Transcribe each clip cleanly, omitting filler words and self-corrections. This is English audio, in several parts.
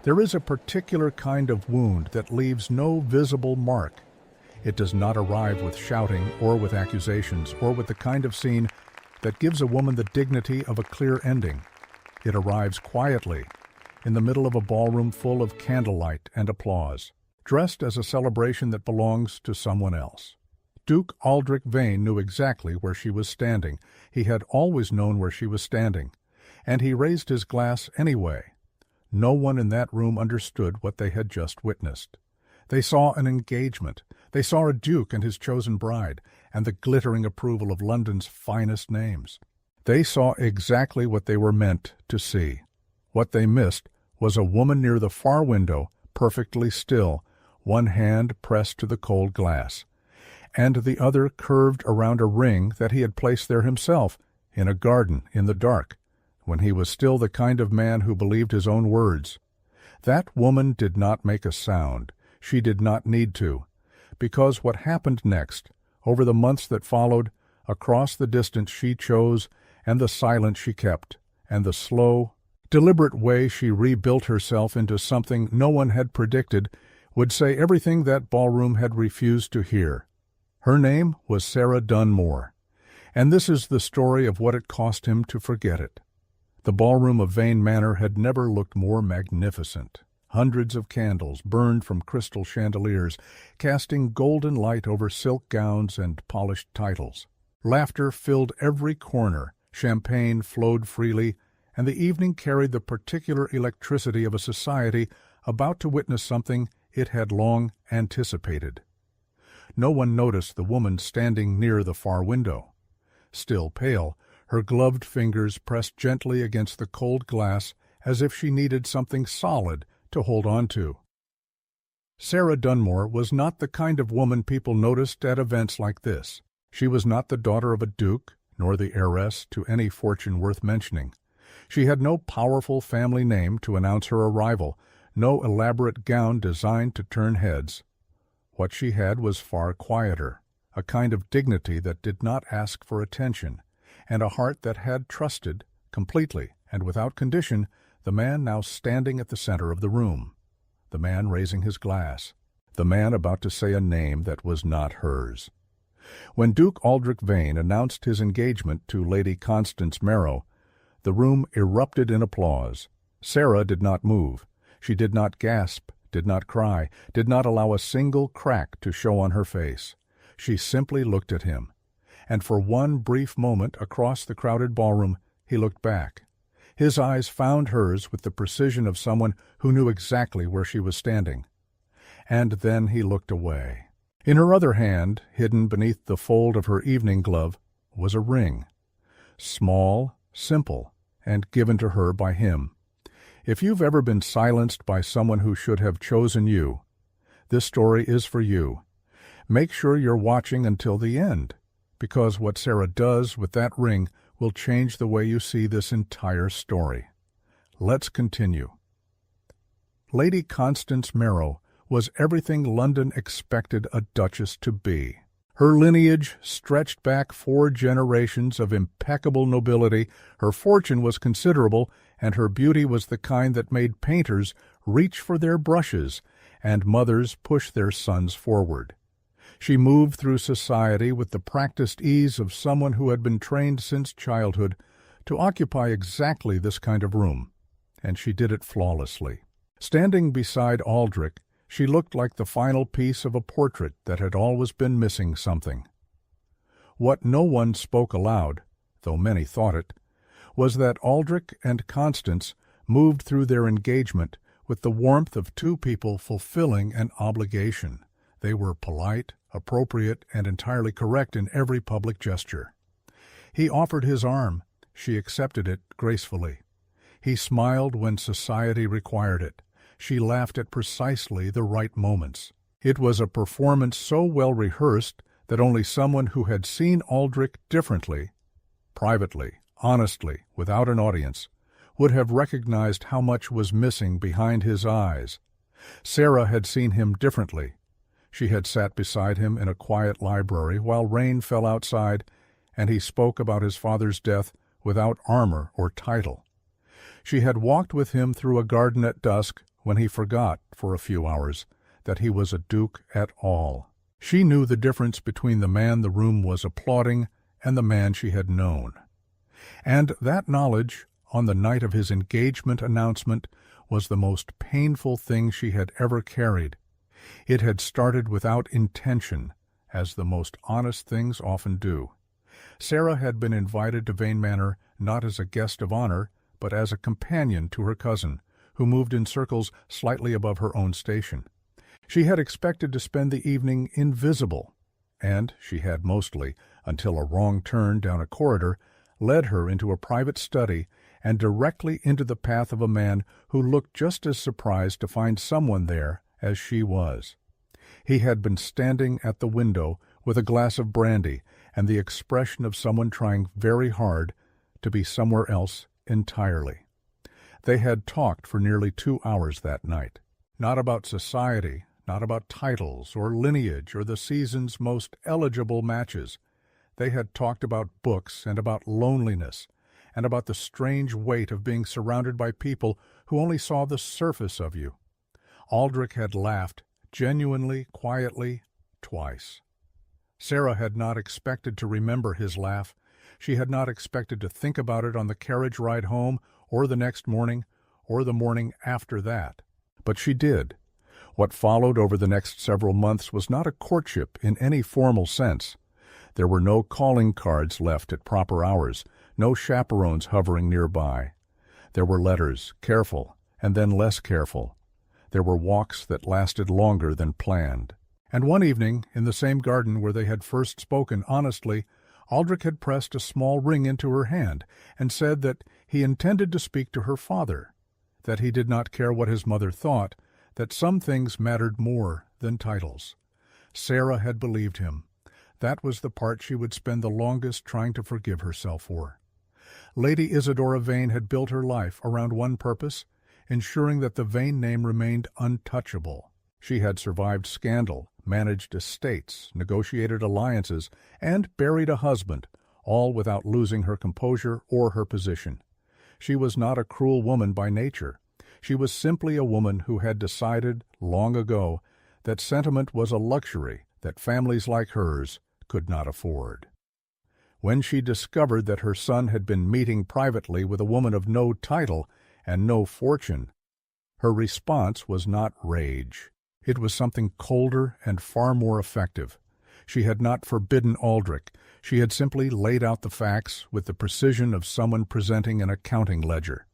There is a particular kind of wound that leaves no visible mark. It does not arrive with shouting or with accusations or with the kind of scene that gives a woman the dignity of a clear ending. It arrives quietly, in the middle of a ballroom full of candlelight and applause, dressed as a celebration that belongs to someone else. Duke Aldric Vane knew exactly where she was standing. He had always known where she was standing, and he raised his glass anyway. No one in that room understood what they had just witnessed. They saw an engagement. They saw a duke and his chosen bride, and the glittering approval of London's finest names. They saw exactly what they were meant to see. What they missed was a woman near the far window, perfectly still, one hand pressed to the cold glass, and the other curved around a ring that he had placed there himself, in a garden in the dark, when he was still the kind of man who believed his own words. That woman did not make a sound. She did not need to, because what happened next, over the months that followed, across the distance she chose, and the silence she kept, and the slow, deliberate way she rebuilt herself into something no one had predicted, would say everything that ballroom had refused to hear. Her name was Sera Dunmore, and this is the story of what it cost him to forget it. The ballroom of Vane Manor had never looked more magnificent. Hundreds of candles burned from crystal chandeliers, casting golden light over silk gowns and polished titles. Laughter filled every corner, champagne flowed freely, and the evening carried the particular electricity of a society about to witness something it had long anticipated. No one noticed the woman standing near the far window. Still pale, her gloved fingers pressed gently against the cold glass as if she needed something solid to hold on to. Sera Dunmore was not the kind of woman people noticed at events like this. She was not the daughter of a duke, nor the heiress to any fortune worth mentioning. She had no powerful family name to announce her arrival, no elaborate gown designed to turn heads. What she had was far quieter, a kind of dignity that did not ask for attention, and a heart that had trusted, completely and without condition, the man now standing at the center of the room, the man raising his glass, the man about to say a name that was not hers. When Duke Aldric Vane announced his engagement to Lady Constance Merrow, the room erupted in applause. Sera did not move. She did not gasp, did not cry, did not allow a single crack to show on her face. She simply looked at him, and for one brief moment across the crowded ballroom he looked back. His eyes found hers with the precision of someone who knew exactly where she was standing. And then he looked away. In her other hand, hidden beneath the fold of her evening glove, was a ring. Small, simple, and given to her by him. If you've ever been silenced by someone who should have chosen you, this story is for you. Make sure you're watching until the end, because what Sera does with that ring will change the way you see this entire story. Let's continue. Lady Constance Merrow was everything London expected a duchess to be. Her lineage stretched back 4 generations of impeccable nobility, her fortune was considerable, and her beauty was the kind that made painters reach for their brushes and mothers push their sons forward. She moved through society with the practiced ease of someone who had been trained since childhood to occupy exactly this kind of room, and she did it flawlessly. Standing beside Aldric, she looked like the final piece of a portrait that had always been missing something. What no one spoke aloud, though many thought it, was that Aldric and Constance moved through their engagement with the warmth of 2 people fulfilling an obligation. They were polite, appropriate, and entirely correct in every public gesture. He offered his arm. She accepted it gracefully. He smiled when society required it. She laughed at precisely the right moments. It was a performance so well rehearsed that only someone who had seen Aldric differently, privately, honestly, without an audience, would have recognized how much was missing behind his eyes. Sera had seen him differently. She had sat beside him in a quiet library while rain fell outside, and he spoke about his father's death without armor or title. She had walked with him through a garden at dusk when he forgot, for a few hours, that he was a duke at all. She knew the difference between the man the room was applauding and the man she had known. And that knowledge, on the night of his engagement announcement, was the most painful thing she had ever carried. It had started without intention, as the most honest things often do. Sera had been invited to Vane Manor not as a guest of honor, but as a companion to her cousin, who moved in circles slightly above her own station. She had expected to spend the evening invisible, and she had mostly, until a wrong turn down a corridor led her into a private study and directly into the path of a man who looked just as surprised to find someone there as she was. He had been standing at the window with a glass of brandy and the expression of someone trying very hard to be somewhere else entirely. They had talked for nearly 2 hours that night, not about society, not about titles or lineage or the season's most eligible matches. They had talked about books and about loneliness and about the strange weight of being surrounded by people who only saw the surface of you. Aldric had laughed, genuinely, quietly, twice. Sera had not expected to remember his laugh. She had not expected to think about it on the carriage ride home, or the next morning, or the morning after that. But she did. What followed over the next several months was not a courtship in any formal sense. There were no calling cards left at proper hours, no chaperones hovering nearby. There were letters, careful, and then less careful. There were walks that lasted longer than planned. And one evening, in the same garden where they had first spoken honestly, Aldric had pressed a small ring into her hand and said that he intended to speak to her father, that he did not care what his mother thought, that some things mattered more than titles. Sera had believed him. That was the part she would spend the longest trying to forgive herself for. Lady Isadora Vane had built her life around one purpose, ensuring that the Vane name remained untouchable. She had survived scandal, managed estates, negotiated alliances, and buried a husband, all without losing her composure or her position. She was not a cruel woman by nature. She was simply a woman who had decided, long ago, that sentiment was a luxury that families like hers could not afford. When she discovered that her son had been meeting privately with a woman of no title and no fortune, her response was not rage. It was something colder and far more effective. She had not forbidden Aldric. She had simply laid out the facts with the precision of someone presenting an accounting ledger.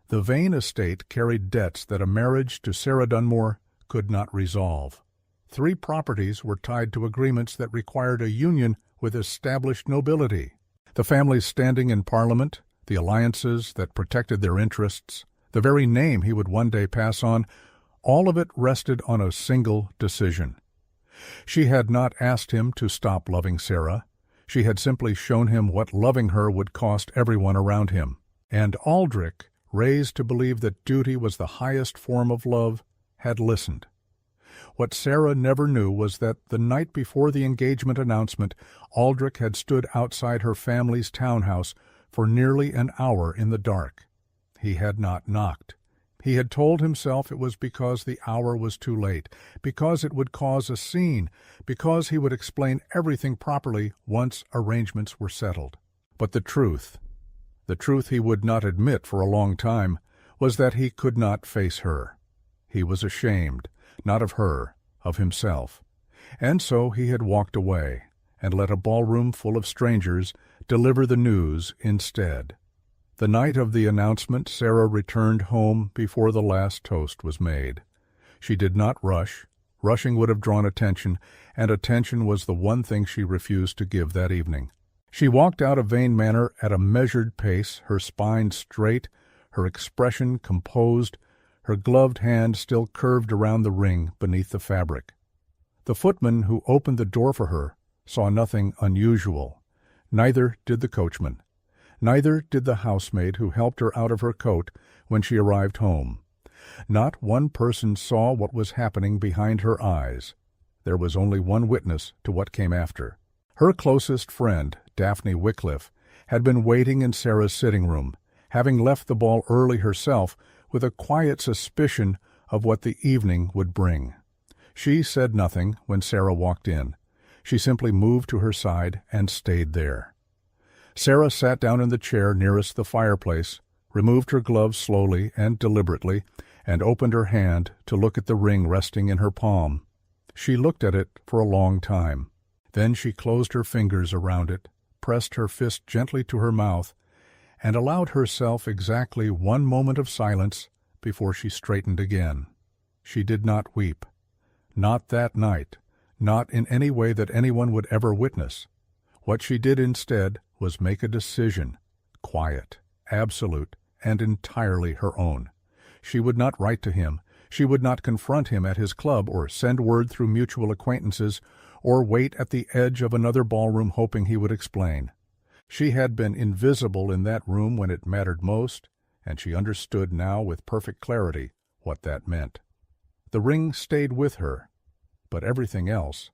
The Vane estate carried debts that a marriage to Sera Dunmore could not resolve. 3 properties were tied to agreements that required a union with established nobility. The family's standing in Parliament, the alliances that protected their interests, the very name he would one day pass on, all of it rested on a single decision. She had not asked him to stop loving Sera. She had simply shown him what loving her would cost everyone around him. And Aldric, raised to believe that duty was the highest form of love, had listened. What Sera never knew was that the night before the engagement announcement, Aldric had stood outside her family's townhouse for nearly an hour in the dark. He had not knocked. He had told himself it was because the hour was too late, because it would cause a scene, because he would explain everything properly once arrangements were settled. But the truth he would not admit for a long time, was that he could not face her. He was ashamed, not of her, of himself. And so he had walked away, and let a ballroom full of strangers deliver the news instead. The night of the announcement, Sera returned home before the last toast was made. She did not rush. Rushing would have drawn attention, and attention was the one thing she refused to give that evening. She walked out of Vane Manor at a measured pace, her spine straight, her expression composed, her gloved hand still curved around the ring beneath the fabric. The footman who opened the door for her saw nothing unusual. Neither did the coachman. Neither did the housemaid who helped her out of her coat when she arrived home. Not one person saw what was happening behind her eyes. There was only one witness to what came after. Her closest friend, Daphne Wycliffe, had been waiting in Sera's sitting room, having left the ball early herself with a quiet suspicion of what the evening would bring. She said nothing when Sera walked in. She simply moved to her side and stayed there. Sera sat down in the chair nearest the fireplace, removed her gloves slowly and deliberately, and opened her hand to look at the ring resting in her palm. She looked at it for a long time. Then she closed her fingers around it, pressed her fist gently to her mouth, and allowed herself exactly 1 moment of silence before she straightened again. She did not weep. Not that night, not in any way that anyone would ever witness. What she did instead was make a decision, quiet, absolute, and entirely her own. She would not write to him. She would not confront him at his club or send word through mutual acquaintances or wait at the edge of another ballroom hoping he would explain. She had been invisible in that room when it mattered most, and she understood now with perfect clarity what that meant. The ring stayed with her, but everything else,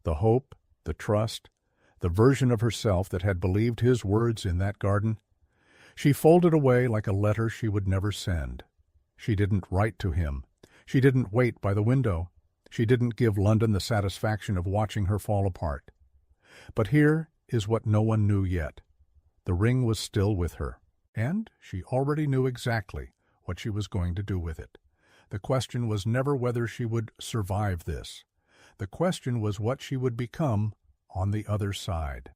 the hope, the trust, the version of herself that had believed his words in that garden, she folded away like a letter she would never send. She didn't write to him. She didn't wait by the window. She didn't give London the satisfaction of watching her fall apart. But here is what no one knew yet. The ring was still with her, and she already knew exactly what she was going to do with it. The question was never whether she would survive this. The question was what she would become on the other side.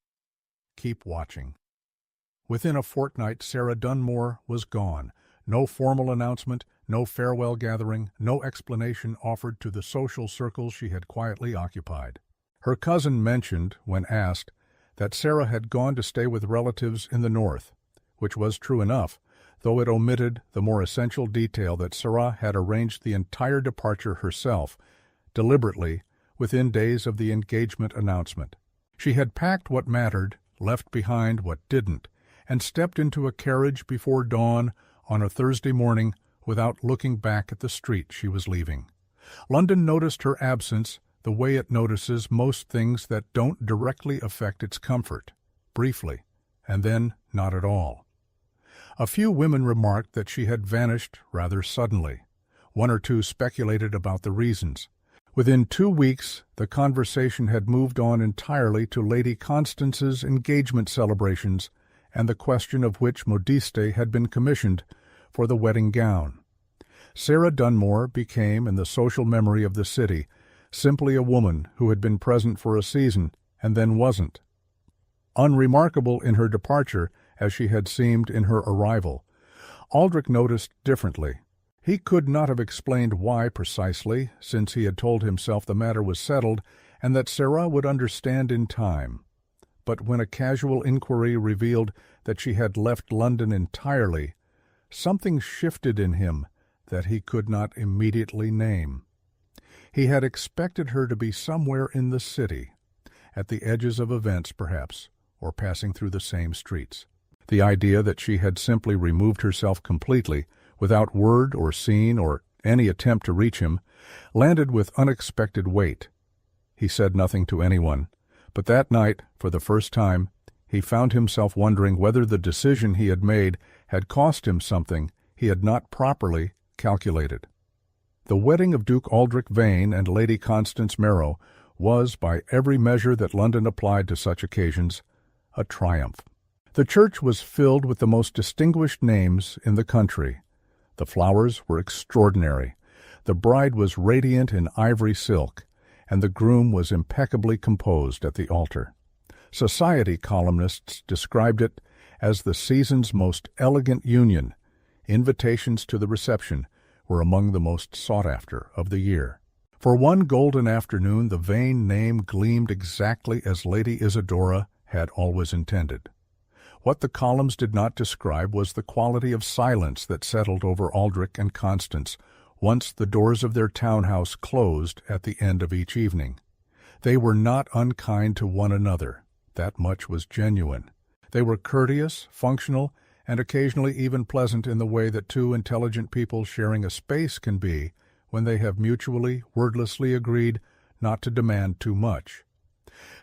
Keep watching. Within a fortnight, Sera Dunmore was gone. No formal announcement, no farewell gathering, no explanation offered to the social circles she had quietly occupied. Her cousin mentioned, when asked, that Sera had gone to stay with relatives in the north, which was true enough, though it omitted the more essential detail that Sera had arranged the entire departure herself, deliberately, within days of the engagement announcement. She had packed what mattered, left behind what didn't, and stepped into a carriage before dawn on a Thursday morning without looking back at the street she was leaving. London noticed her absence the way it notices most things that don't directly affect its comfort, briefly, and then not at all. A few women remarked that she had vanished rather suddenly. One or two speculated about the reasons. Within 2 weeks, the conversation had moved on entirely to Lady Constance's engagement celebrations and the question of which modiste had been commissioned for the wedding gown. Sera Dunmore became, in the social memory of the city, simply a woman who had been present for a season and then wasn't. Unremarkable in her departure as she had seemed in her arrival, Aldric noticed differently. He could not have explained why precisely, since he had told himself the matter was settled and that Sera would understand in time. But when a casual inquiry revealed that she had left London entirely, something shifted in him that he could not immediately name. He had expected her to be somewhere in the city, at the edges of events perhaps, or passing through the same streets. The idea that she had simply removed herself completely, without word or scene or any attempt to reach him, landed with unexpected weight. He said nothing to anyone, but that night, for the first time, he found himself wondering whether the decision he had made had cost him something he had not properly calculated. The wedding of Duke Aldric Vane and Lady Constance Merrow was, by every measure that London applied to such occasions, a triumph. The church was filled with the most distinguished names in the country. The flowers were extraordinary. The bride was radiant in ivory silk, and the groom was impeccably composed at the altar. Society columnists described it as the season's most elegant union. Invitations to the reception were among the most sought after of the year. For one golden afternoon the Vane name gleamed exactly as Lady Isadora had always intended. What the columns did not describe was the quality of silence that settled over Aldric and Constance once the doors of their townhouse closed at the end of each evening. They were not unkind to one another. That much was genuine. They were courteous, functional, and occasionally even pleasant in the way that two intelligent people sharing a space can be when they have mutually, wordlessly agreed not to demand too much.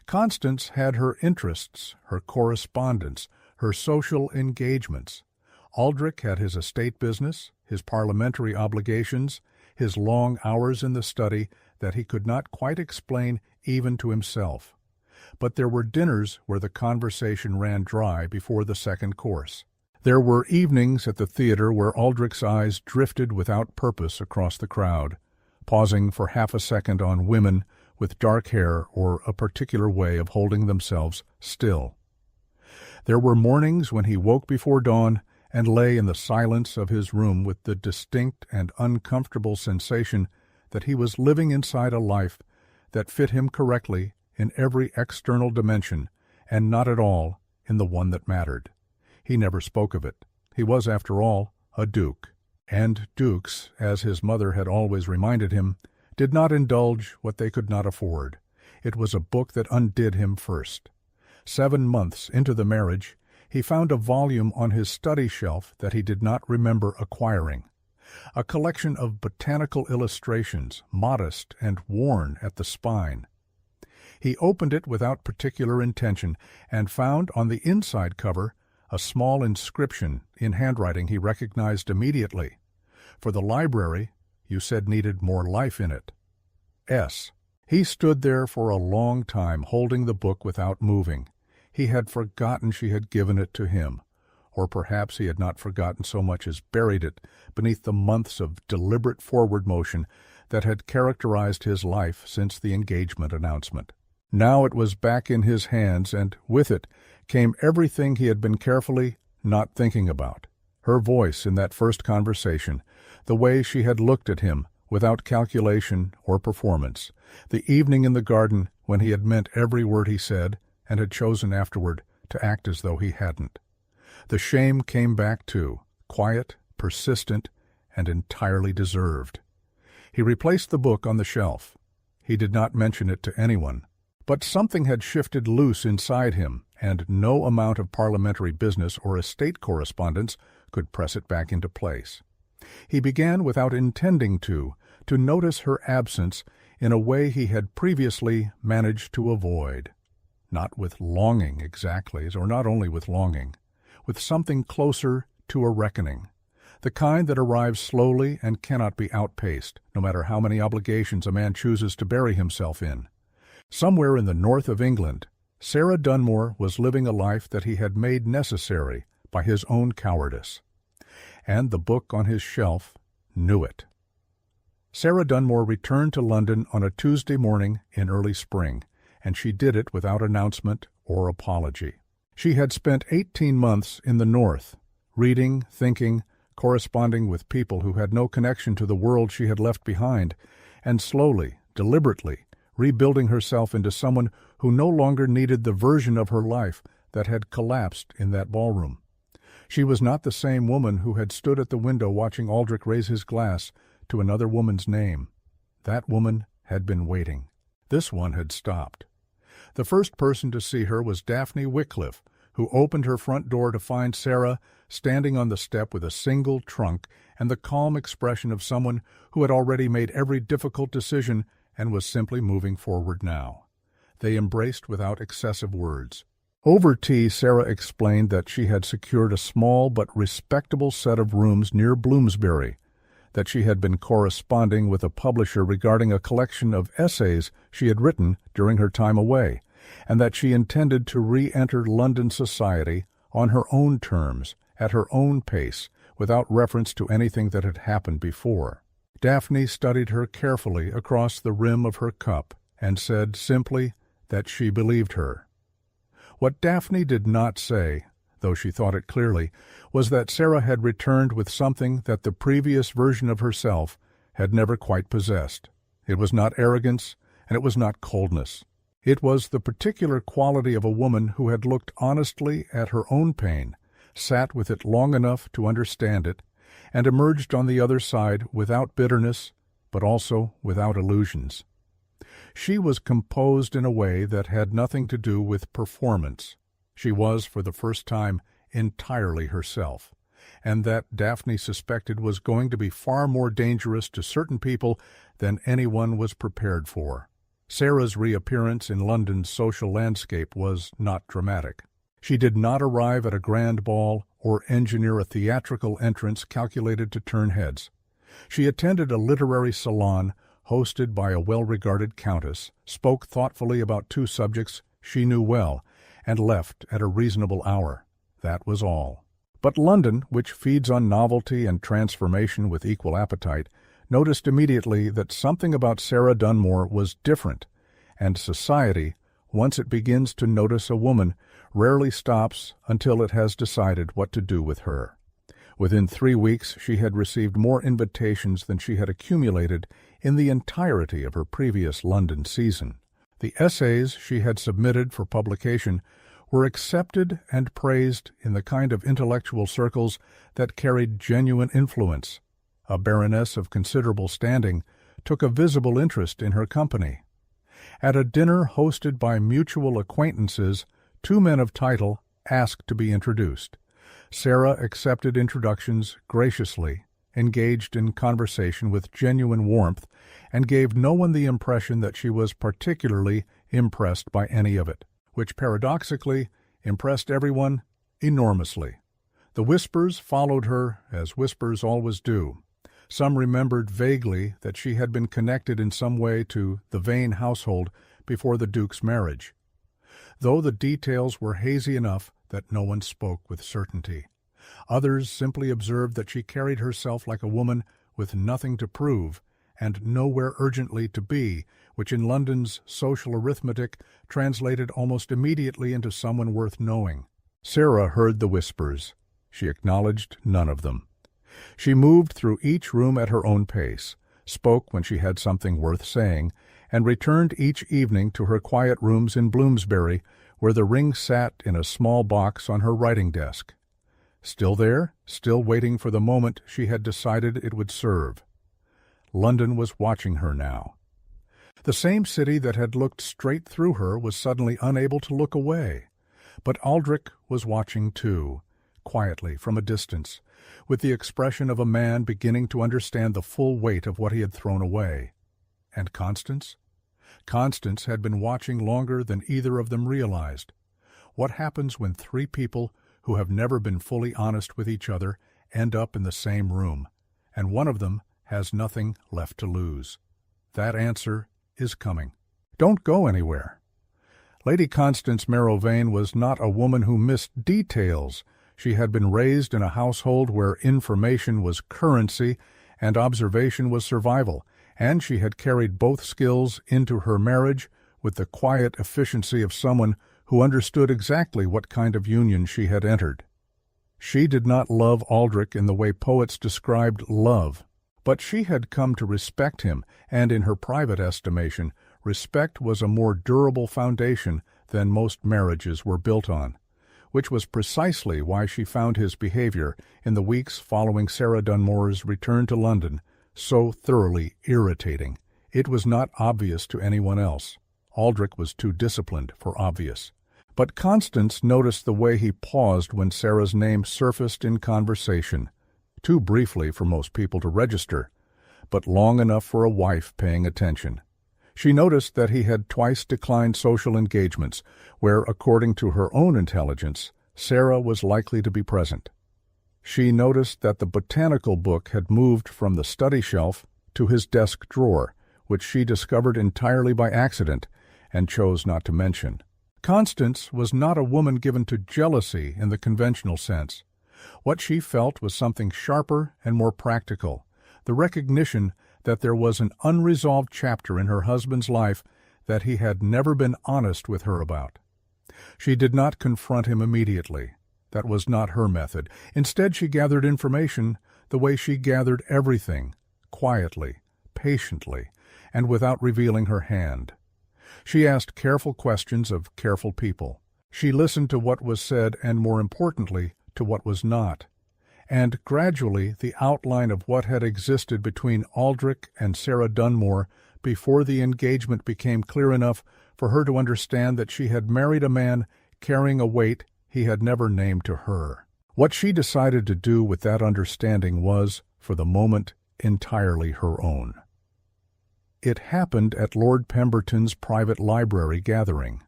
Constance had her interests, her correspondence, her social engagements. Aldric had his estate business, his parliamentary obligations, his long hours in the study that he could not quite explain even to himself. But there were dinners where the conversation ran dry before the second course. There were evenings at the theater where Aldric's eyes drifted without purpose across the crowd, pausing for half a second on women with dark hair or a particular way of holding themselves still. There were mornings when he woke before dawn and lay in the silence of his room with the distinct and uncomfortable sensation that he was living inside a life that fit him correctly in every external dimension and not at all in the one that mattered. He never spoke of it. He was, after all, a duke, and dukes, as his mother had always reminded him, did not indulge what they could not afford. It was a book that undid him first. 7 months into the marriage, he found a volume on his study shelf that he did not remember acquiring, a collection of botanical illustrations, modest and worn at the spine. He opened it without particular intention and found on the inside cover a small inscription in handwriting he recognized immediately. For the library, you said, needed more life in it. S. He stood there for a long time holding the book without moving. He had forgotten she had given it to him, or perhaps he had not forgotten so much as buried it beneath the months of deliberate forward motion that had characterized his life since the engagement announcement. Now it was back in his hands, and with it came everything he had been carefully not thinking about. Her voice in that first conversation, the way she had looked at him without calculation or performance, the evening in the garden when he had meant every word he said and had chosen afterward to act as though he hadn't. The shame came back too, quiet, persistent, and entirely deserved. He replaced the book on the shelf. He did not mention it to anyone. But something had shifted loose inside him, and no amount of parliamentary business or estate correspondence could press it back into place. He began, without intending to notice her absence in a way he had previously managed to avoid. Not with longing exactly, or not only with longing, with something closer to a reckoning, the kind that arrives slowly and cannot be outpaced, no matter how many obligations a man chooses to bury himself in. Somewhere in the north of England, Sera Dunmore was living a life that he had made necessary by his own cowardice. And the book on his shelf knew it. Sera Dunmore returned to London on a Tuesday morning in early spring, and she did it without announcement or apology. She had spent 18 months in the north, reading, thinking, corresponding with people who had no connection to the world she had left behind, and slowly, deliberately, rebuilding herself into someone who no longer needed the version of her life that had collapsed in that ballroom. She was not the same woman who had stood at the window watching Aldrich raise his glass to another woman's name. That woman had been waiting. This one had stopped. The first person to see her was Daphne Wycliffe, who opened her front door to find Sera standing on the step with a single trunk and the calm expression of someone who had already made every difficult decision and was simply moving forward now. They embraced without excessive words. Over tea, Sera explained that she had secured a small but respectable set of rooms near Bloomsbury, that she had been corresponding with a publisher regarding a collection of essays she had written during her time away, and that she intended to re-enter London society on her own terms, at her own pace, without reference to anything that had happened before. Daphne studied her carefully across the rim of her cup and said simply that she believed her. What Daphne did not say, though she thought it clearly, was that Sera had returned with something that the previous version of herself had never quite possessed. It was not arrogance, and it was not coldness. It was the particular quality of a woman who had looked honestly at her own pain, sat with it long enough to understand it, and emerged on the other side without bitterness, but also without illusions. She was composed in a way that had nothing to do with performance. She was, for the first time, entirely herself, and that Daphne suspected was going to be far more dangerous to certain people than anyone was prepared for. Sera's reappearance in London's social landscape was not dramatic. She did not arrive at a grand ball or engineer a theatrical entrance calculated to turn heads. She attended a literary salon hosted by a well-regarded countess, spoke thoughtfully about two subjects she knew well, and left at a reasonable hour. That was all. But London, which feeds on novelty and transformation with equal appetite, noticed immediately that something about Sera Dunmore was different, and society, once it begins to notice a woman, rarely stops until it has decided what to do with her. Within 3 weeks she had received more invitations than she had accumulated in the entirety of her previous London season. The essays she had submitted for publication were accepted and praised in the kind of intellectual circles that carried genuine influence. A baroness of considerable standing took a visible interest in her company. At a dinner hosted by mutual acquaintances, 2 men of title asked to be introduced. Sera accepted introductions graciously, engaged in conversation with genuine warmth, and gave no one the impression that she was particularly impressed by any of it, which paradoxically impressed everyone enormously. The whispers followed her, as whispers always do. Some remembered vaguely that she had been connected in some way to the Vane household before the Duke's marriage, though the details were hazy enough that no one spoke with certainty. Others simply observed that she carried herself like a woman with nothing to prove and nowhere urgently to be, which in London's social arithmetic translated almost immediately into someone worth knowing. Sera heard the whispers. She acknowledged none of them. She moved through each room at her own pace, spoke when she had something worth saying, and returned each evening to her quiet rooms in Bloomsbury, where the ring sat in a small box on her writing desk. Still there, still waiting for the moment she had decided it would serve. London was watching her now. The same city that had looked straight through her was suddenly unable to look away. But Aldric was watching too, quietly from a distance, with the expression of a man beginning to understand the full weight of what he had thrown away. And Constance? Constance had been watching longer than either of them realized. What happens when 3 people who have never been fully honest with each other end up in the same room, and one of them has nothing left to lose? That answer is coming. Don't go anywhere. Lady Constance Merrow Vane was not a woman who missed details. She had been raised in a household where information was currency and observation was survival, and she had carried both skills into her marriage with the quiet efficiency of someone who understood exactly what kind of union she had entered. She did not love Aldric in the way poets described love, but she had come to respect him, and in her private estimation, respect was a more durable foundation than most marriages were built on, which was precisely why she found his behavior in the weeks following Sera Dunmore's return to London so thoroughly irritating. It was not obvious to anyone else. Aldric was too disciplined for obvious. But Constance noticed the way he paused when Sera's name surfaced in conversation, too briefly for most people to register, but long enough for a wife paying attention. She noticed that he had twice declined social engagements where, according to her own intelligence, Sera was likely to be present. She noticed that the botanical book had moved from the study shelf to his desk drawer, which she discovered entirely by accident and chose not to mention. Constance was not a woman given to jealousy in the conventional sense. What she felt was something sharper and more practical, the recognition that there was an unresolved chapter in her husband's life that he had never been honest with her about. She did not confront him immediately. That was not her method. Instead, she gathered information the way she gathered everything, quietly, patiently, and without revealing her hand. She asked careful questions of careful people. She listened to what was said and, more importantly, to what was not. And gradually the outline of what had existed between Aldric and Sera Dunmore before the engagement became clear enough for her to understand that she had married a man carrying a weight he had never named to her. What she decided to do with that understanding was, for the moment, entirely her own. It happened at Lord Pemberton's private library gathering.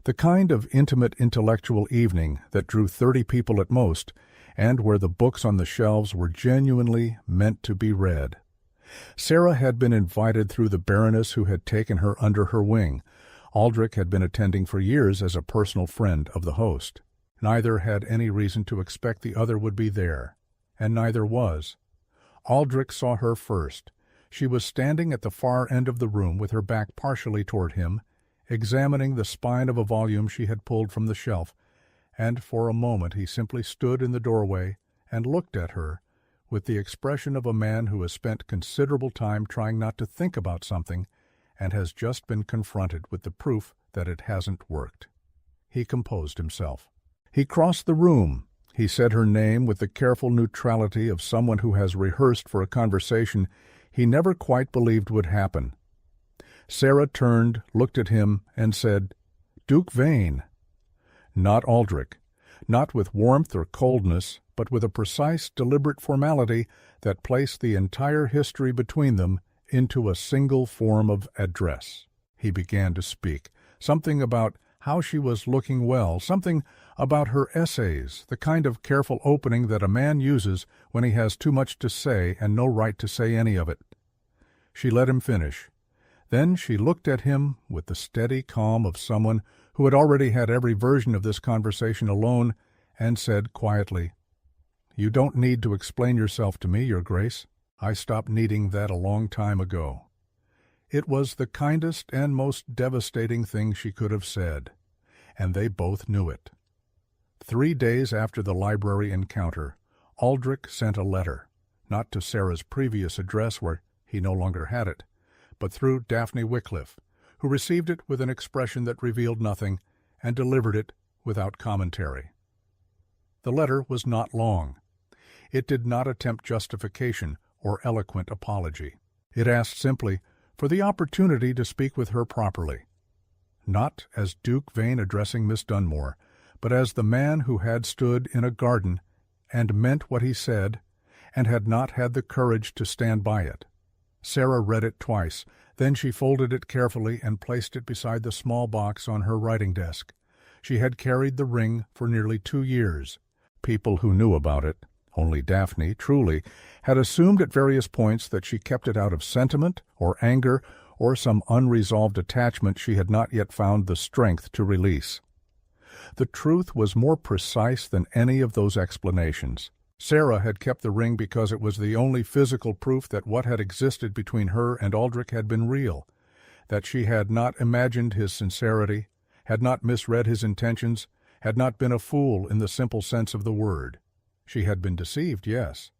The kind of intimate intellectual evening that drew 30 people at most, and where the books on the shelves were genuinely meant to be read. Sera had been invited through the Baroness who had taken her under her wing. Aldric had been attending for years as a personal friend of the host. Neither had any reason to expect the other would be there, and neither was. Aldric saw her first. She was standing at the far end of the room with her back partially toward him, examining the spine of a volume she had pulled from the shelf, and for a moment he simply stood in the doorway and looked at her with the expression of a man who has spent considerable time trying not to think about something and has just been confronted with the proof that it hasn't worked. He composed himself. He crossed the room. He said her name with the careful neutrality of someone who has rehearsed for a conversation he never quite believed would happen. Sera turned, looked at him, and said, "Duke Vane." Not Aldric, not with warmth or coldness, but with a precise, deliberate formality that placed the entire history between them into a single form of address. He began to speak, something about how she was looking well, something about her essays, the kind of careful opening that a man uses when he has too much to say and no right to say any of it. She let him finish. Then she looked at him with the steady calm of someone who had already had every version of this conversation alone, and said quietly, "You don't need to explain yourself to me, Your Grace. I stopped needing that a long time ago." It was the kindest and most devastating thing she could have said, and they both knew it. 3 days after the library encounter, Aldric sent a letter, not to Sera's previous address where he no longer had it, but through Daphne Wycliffe, who received it with an expression that revealed nothing and delivered it without commentary. The letter was not long. It did not attempt justification or eloquent apology. It asked simply for the opportunity to speak with her properly, not as Duke Vane addressing Miss Dunmore, but as the man who had stood in a garden and meant what he said and had not had the courage to stand by it. Sera read it twice. Then she folded it carefully and placed it beside the small box on her writing desk. She had carried the ring for nearly 2 years. People who knew about it, only Daphne, truly, had assumed at various points that she kept it out of sentiment or anger or some unresolved attachment she had not yet found the strength to release. The truth was more precise than any of those explanations. Sera had kept the ring because it was the only physical proof that what had existed between her and Aldric had been real, that she had not imagined his sincerity, had not misread his intentions, had not been a fool in the simple sense of the word. She had been deceived, yes,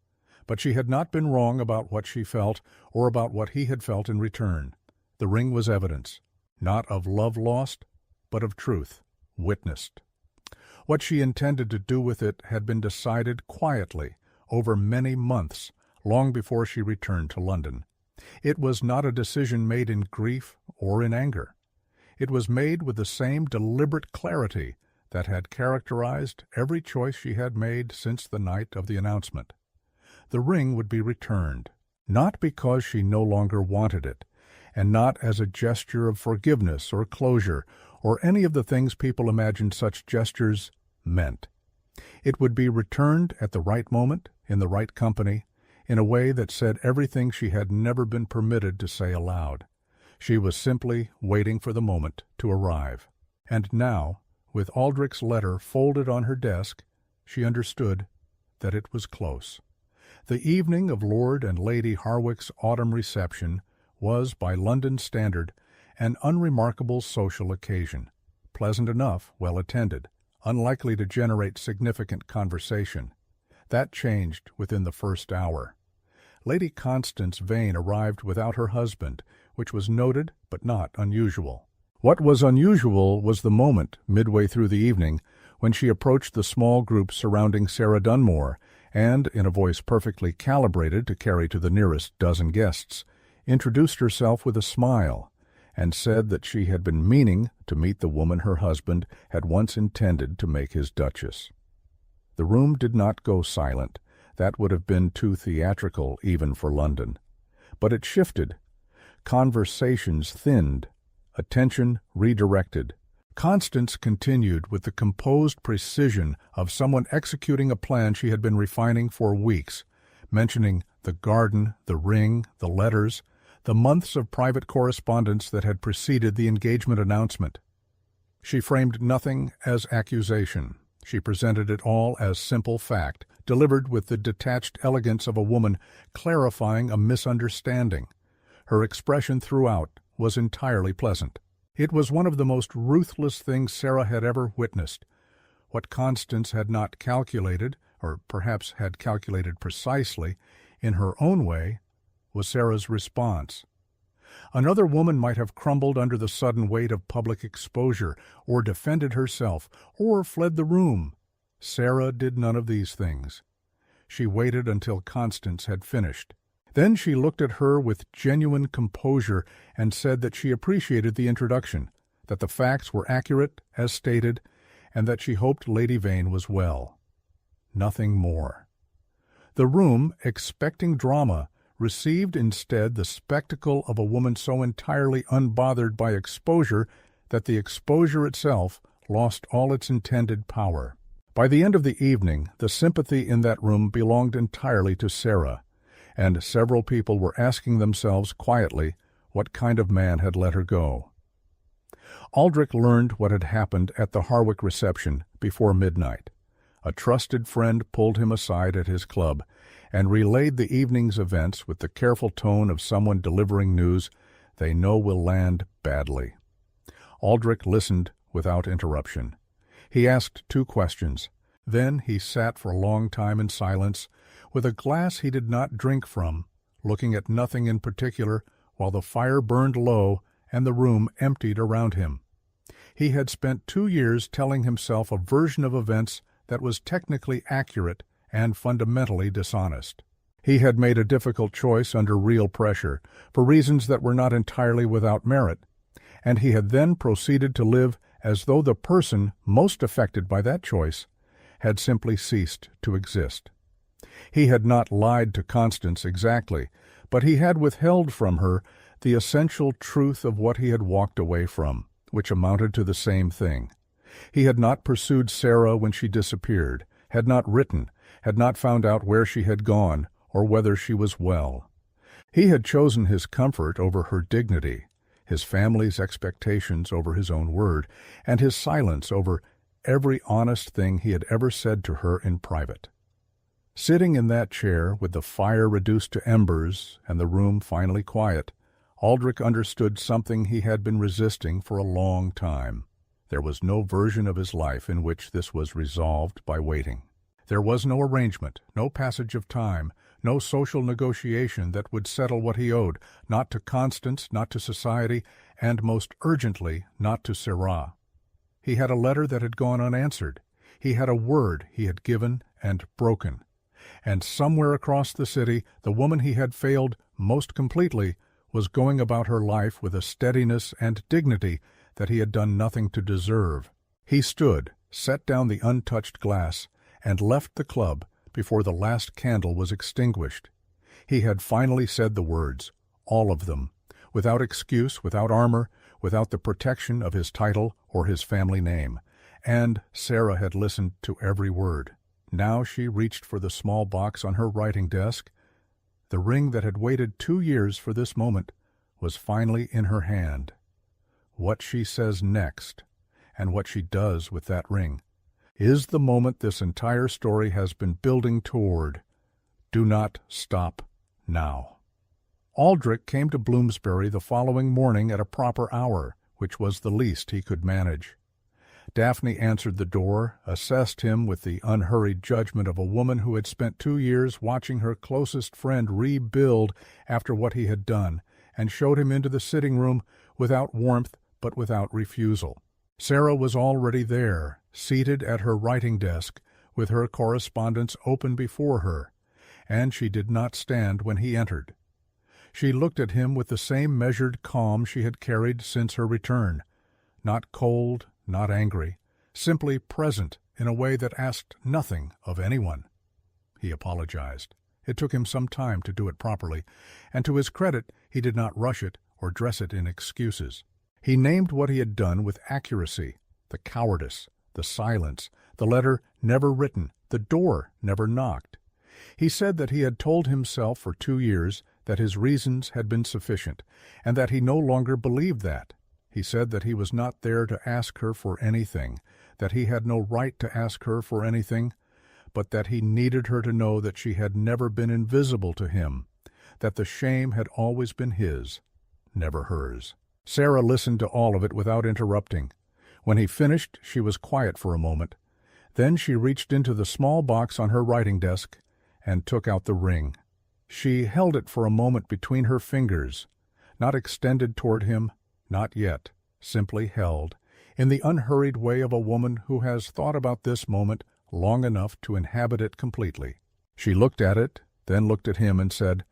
but she had not been wrong about what she felt or about what he had felt in return. The ring was evidence, not of love lost, but of truth, witnessed. What she intended to do with it had been decided quietly over many months, long before she returned to London. It was not a decision made in grief or in anger. It was made with the same deliberate clarity that had characterized every choice she had made since the night of the announcement. The ring would be returned, not because she no longer wanted it, and not as a gesture of forgiveness or closure, or any of the things people imagined such gestures meant. It would be returned at the right moment, in the right company, in a way that said everything she had never been permitted to say aloud. She was simply waiting for the moment to arrive. And now, with Aldric's letter folded on her desk, she understood that it was close. The evening of Lord and Lady Harwick's autumn reception was, by London standard, an unremarkable social occasion, pleasant enough, well attended, unlikely to generate significant conversation. That changed within the first hour. Lady Constance Vane arrived without her husband, which was noted but not unusual. What was unusual was the moment, midway through the evening, when she approached the small group surrounding Sera Dunmore and, in a voice perfectly calibrated to carry to the nearest dozen guests, introduced herself with a smile, and said that she had been meaning to meet the woman her husband had once intended to make his duchess. The room did not go silent. That would have been too theatrical even for London. But it shifted. Conversations thinned. Attention redirected. Constance continued with the composed precision of someone executing a plan she had been refining for weeks, mentioning the garden, the ring, the letters, the months of private correspondence that had preceded the engagement announcement. She framed nothing as accusation. She presented it all as simple fact, delivered with the detached elegance of a woman clarifying a misunderstanding. Her expression throughout was entirely pleasant. It was one of the most ruthless things Sera had ever witnessed. What Constance had not calculated, or perhaps had calculated precisely, in her own way, was Sera's response. Another woman might have crumbled under the sudden weight of public exposure, or defended herself, or fled the room. Sera did none of these things. She waited until Constance had finished. Then she looked at her with genuine composure and said that she appreciated the introduction, that the facts were accurate, as stated, and that she hoped Lady Vane was well. Nothing more. The room, expecting drama, received instead the spectacle of a woman so entirely unbothered by exposure that the exposure itself lost all its intended power. By the end of the evening, the sympathy in that room belonged entirely to Sera, and several people were asking themselves quietly what kind of man had let her go. Aldric learned what had happened at the Harwick reception before midnight. A trusted friend pulled him aside at his club and relayed the evening's events with the careful tone of someone delivering news they know will land badly. Aldric listened without interruption. He asked 2 questions. Then he sat for a long time in silence, with a glass he did not drink from, looking at nothing in particular, while the fire burned low and the room emptied around him. He had spent 2 years telling himself a version of events that was technically accurate and fundamentally dishonest. He had made a difficult choice under real pressure, for reasons that were not entirely without merit, and he had then proceeded to live as though the person most affected by that choice had simply ceased to exist. He had not lied to Constance exactly, but he had withheld from her the essential truth of what he had walked away from, which amounted to the same thing. He had not pursued Sera when she disappeared, had not written, had not found out where she had gone, or whether she was well. He had chosen his comfort over her dignity, his family's expectations over his own word, and his silence over every honest thing he had ever said to her in private. Sitting in that chair, with the fire reduced to embers and the room finally quiet, Aldric understood something he had been resisting for a long time. There was no version of his life in which this was resolved by waiting. There was no arrangement, no passage of time, no social negotiation that would settle what he owed, not to Constance, not to society, and most urgently, not to Sera. He had a letter that had gone unanswered. He had a word he had given and broken. And somewhere across the city, the woman he had failed most completely was going about her life with a steadiness and dignity that he had done nothing to deserve. He stood, set down the untouched glass, and left the club before the last candle was extinguished. He had finally said the words, all of them, without excuse, without armor, without the protection of his title or his family name, and Sera had listened to every word. Now she reached for the small box on her writing desk. The ring that had waited 2 years for this moment was finally in her hand. What she says next, and what she does with that ring, is the moment this entire story has been building toward. Do not stop now. Aldric came to Bloomsbury the following morning at a proper hour, which was the least he could manage. Daphne answered the door, assessed him with the unhurried judgment of a woman who had spent 2 years watching her closest friend rebuild after what he had done, and showed him into the sitting-room without warmth but without refusal. Sera was already there, seated at her writing desk, with her correspondence open before her, and she did not stand when he entered. She looked at him with the same measured calm she had carried since her return, not cold, not angry, simply present in a way that asked nothing of anyone. He apologized. It took him some time to do it properly, and to his credit he did not rush it or dress it in excuses. He named what he had done with accuracy, the cowardice, the silence, the letter never written, the door never knocked. He said that he had told himself for 2 years that his reasons had been sufficient, and that he no longer believed that. He said that he was not there to ask her for anything, that he had no right to ask her for anything, but that he needed her to know that she had never been invisible to him, that the shame had always been his, never hers. Sera listened to all of it without interrupting. When he finished, she was quiet for a moment. Then she reached into the small box on her writing desk and took out the ring. She held it for a moment between her fingers, not extended toward him, not yet, simply held, in the unhurried way of a woman who has thought about this moment long enough to inhabit it completely. She looked at it, then looked at him and said,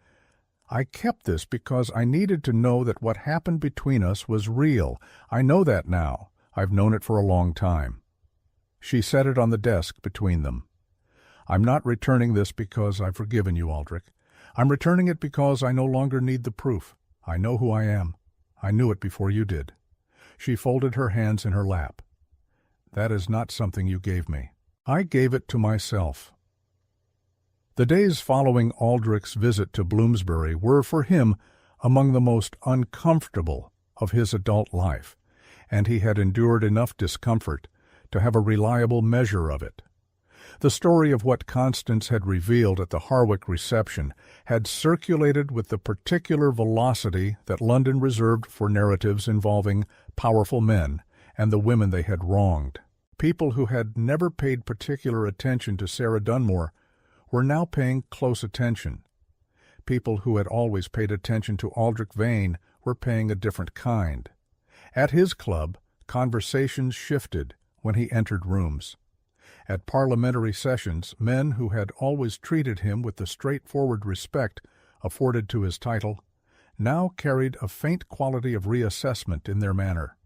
"I kept this because I needed to know that what happened between us was real. I know that now. I've known it for a long time." She set it on the desk between them. "I'm not returning this because I've forgiven you, Aldric. I'm returning it because I no longer need the proof. I know who I am. I knew it before you did." She folded her hands in her lap. "That is not something you gave me. I gave it to myself." The days following Aldric's visit to Bloomsbury were for him among the most uncomfortable of his adult life, and he had endured enough discomfort to have a reliable measure of it. The story of what Constance had revealed at the Harwick reception had circulated with the particular velocity that London reserved for narratives involving powerful men and the women they had wronged. People who had never paid particular attention to Sera Dunmore were now paying close attention. People who had always paid attention to Aldric Vane were paying a different kind. At his club, conversations shifted when he entered rooms. At parliamentary sessions, men who had always treated him with the straightforward respect afforded to his title now carried a faint quality of reassessment in their manner.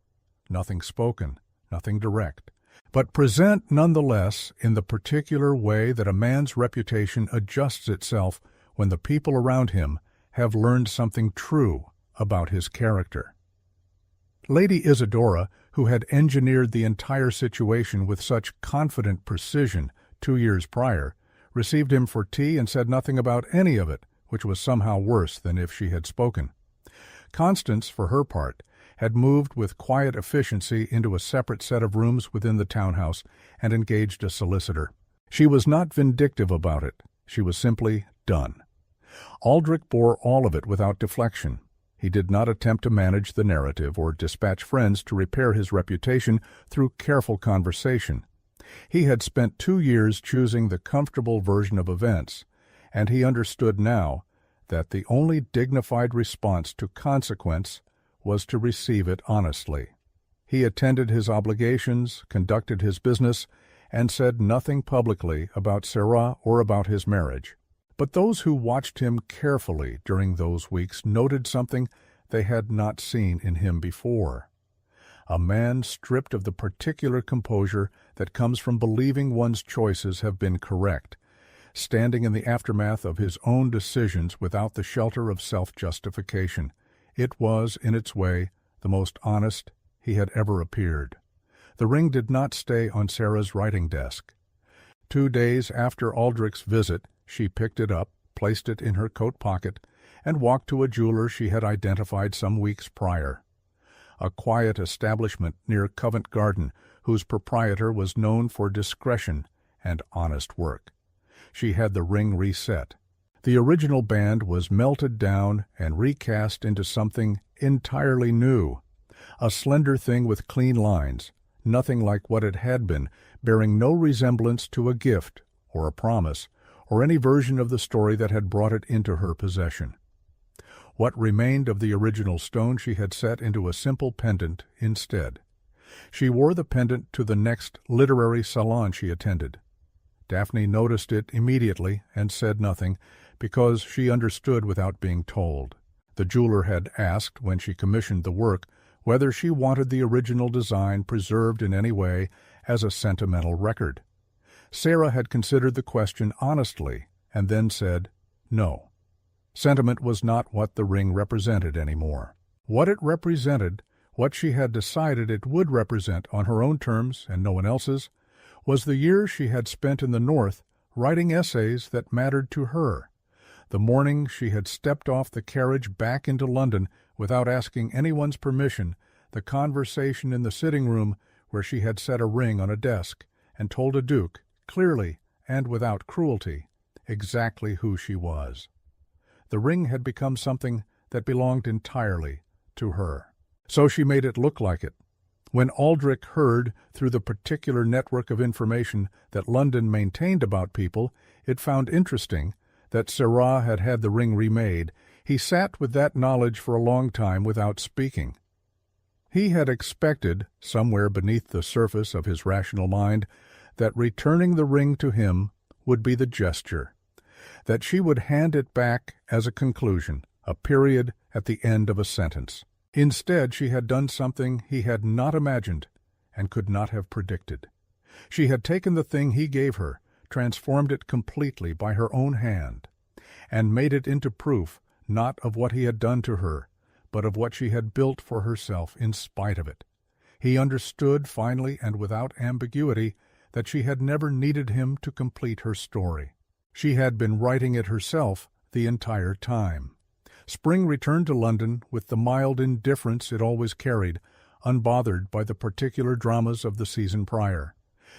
Nothing spoken, nothing direct, but present nonetheless in the particular way that a man's reputation adjusts itself when the people around him have learned something true about his character. Lady Isadora, who had engineered the entire situation with such confident precision 2 years prior, received him for tea and said nothing about any of it, which was somehow worse than if she had spoken. Constance, for her part, had moved with quiet efficiency into a separate set of rooms within the townhouse and engaged a solicitor. She was not vindictive about it. She was simply done. Aldric bore all of it without deflection. He did not attempt to manage the narrative or dispatch friends to repair his reputation through careful conversation. He had spent 2 years choosing the comfortable version of events, and he understood now that the only dignified response to consequence was to receive it honestly. He attended his obligations, conducted his business, and said nothing publicly about Sera or about his marriage. But those who watched him carefully during those weeks noted something they had not seen in him before. A man stripped of the particular composure that comes from believing one's choices have been correct, standing in the aftermath of his own decisions without the shelter of self-justification. It was, in its way, the most honest he had ever appeared. The ring did not stay on Sera's writing desk. 2 days after Aldric's visit, she picked it up, placed it in her coat pocket, and walked to a jeweler she had identified some weeks prior. A quiet establishment near Covent Garden, whose proprietor was known for discretion and honest work. She had the ring reset. The original band was melted down and recast into something entirely new. A slender thing with clean lines, nothing like what it had been, bearing no resemblance to a gift or a promise, or any version of the story that had brought it into her possession. What remained of the original stone she had set into a simple pendant instead. She wore the pendant to the next literary salon she attended. Daphne noticed it immediately and said nothing, because she understood without being told. The jeweler had asked, when she commissioned the work, whether she wanted the original design preserved in any way as a sentimental record. Sera had considered the question honestly, and then said, no. Sentiment was not what the ring represented anymore. What it represented What she had decided it would represent on her own terms and no one else's was the years she had spent in the North writing essays that mattered to her. The morning she had stepped off the carriage back into London without asking anyone's permission, the conversation in the sitting room where she had set a ring on a desk and told a duke, clearly and without cruelty, exactly who she was. The ring had become something that belonged entirely to her. So she made it look like it. When Aldric heard, through the particular network of information that London maintained about people, it found interesting that Sera had had the ring remade, he sat with that knowledge for a long time without speaking. He had expected, somewhere beneath the surface of his rational mind, that returning the ring to him would be the gesture, that she would hand it back as a conclusion, a period at the end of a sentence. Instead, she had done something he had not imagined and could not have predicted. She had taken the thing he gave her, transformed it completely by her own hand, and made it into proof not of what he had done to her, but of what she had built for herself in spite of it. He understood finally and without ambiguity that she had never needed him to complete her story. She had been writing it herself the entire time. Spring returned to London with the mild indifference it always carried, unbothered by the particular dramas of the season prior.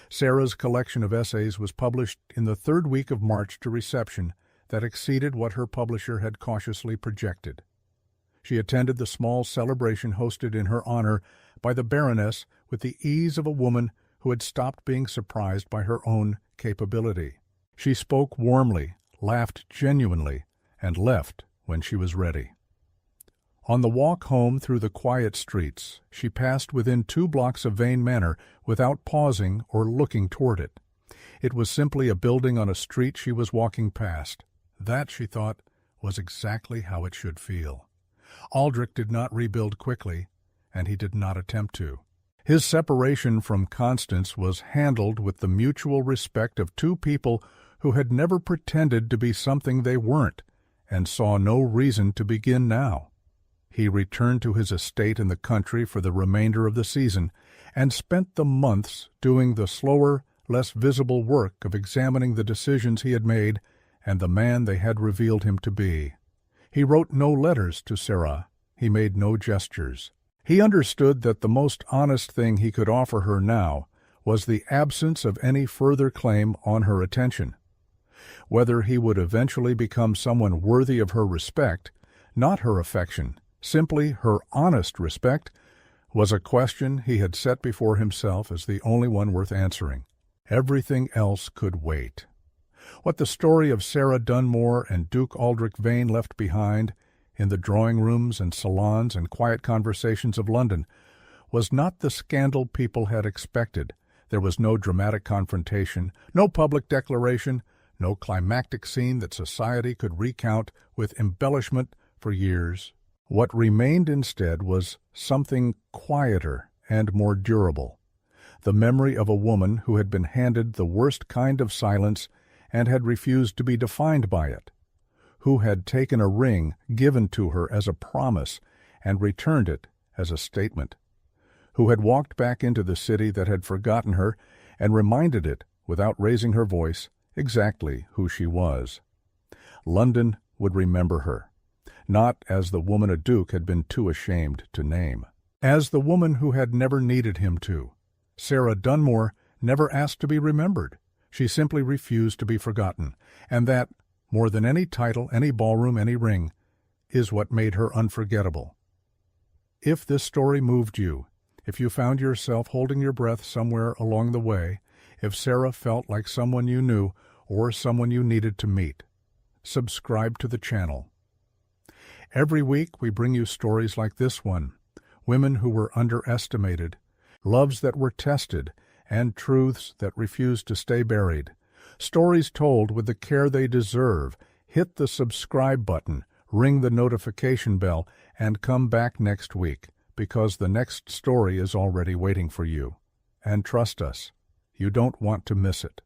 Sera's collection of essays was published in the third week of March to reception that exceeded what her publisher had cautiously projected. She attended the small celebration hosted in her honor by the Baroness with the ease of a woman who had stopped being surprised by her own capability. She spoke warmly, laughed genuinely, and left when she was ready. On the walk home through the quiet streets, she passed within 2 blocks of Vane Manor without pausing or looking toward it. It was simply a building on a street she was walking past. That, she thought, was exactly how it should feel. Aldric did not rebuild quickly, and he did not attempt to. His separation from Constance was handled with the mutual respect of 2 people who had never pretended to be something they weren't, and saw no reason to begin now. He returned to his estate in the country for the remainder of the season, and spent the months doing the slower, less visible work of examining the decisions he had made and the man they had revealed him to be. He wrote no letters to Sera. He made no gestures. He understood that the most honest thing he could offer her now was the absence of any further claim on her attention. Whether he would eventually become someone worthy of her respect, not her affection, simply her honest respect, was a question he had set before himself as the only one worth answering. Everything else could wait. What the story of Sera Dunmore and Duke Aldric Vane left behind, in the drawing-rooms and salons and quiet conversations of London, was not the scandal people had expected. There was no dramatic confrontation, no public declaration, no climactic scene that society could recount with embellishment for years. What remained instead was something quieter and more durable. The memory of a woman who had been handed the worst kind of silence and had refused to be defined by it, who had taken a ring given to her as a promise and returned it as a statement, who had walked back into the city that had forgotten her and reminded it, without raising her voice, exactly who she was. London would remember her, not as the woman a duke had been too ashamed to name, as the woman who had never needed him to. Sera Dunmore never asked to be remembered. She simply refused to be forgotten, and that, more than any title, any ballroom, any ring, is what made her unforgettable. If this story moved you, if you found yourself holding your breath somewhere along the way, if Sera felt like someone you knew or someone you needed to meet, subscribe to the channel. Every week we bring you stories like this one, women who were underestimated, loves that were tested, and truths that refused to stay buried. Stories told with the care they deserve. Hit the subscribe button, ring the notification bell, and come back next week, because the next story is already waiting for you. And trust us, you don't want to miss it.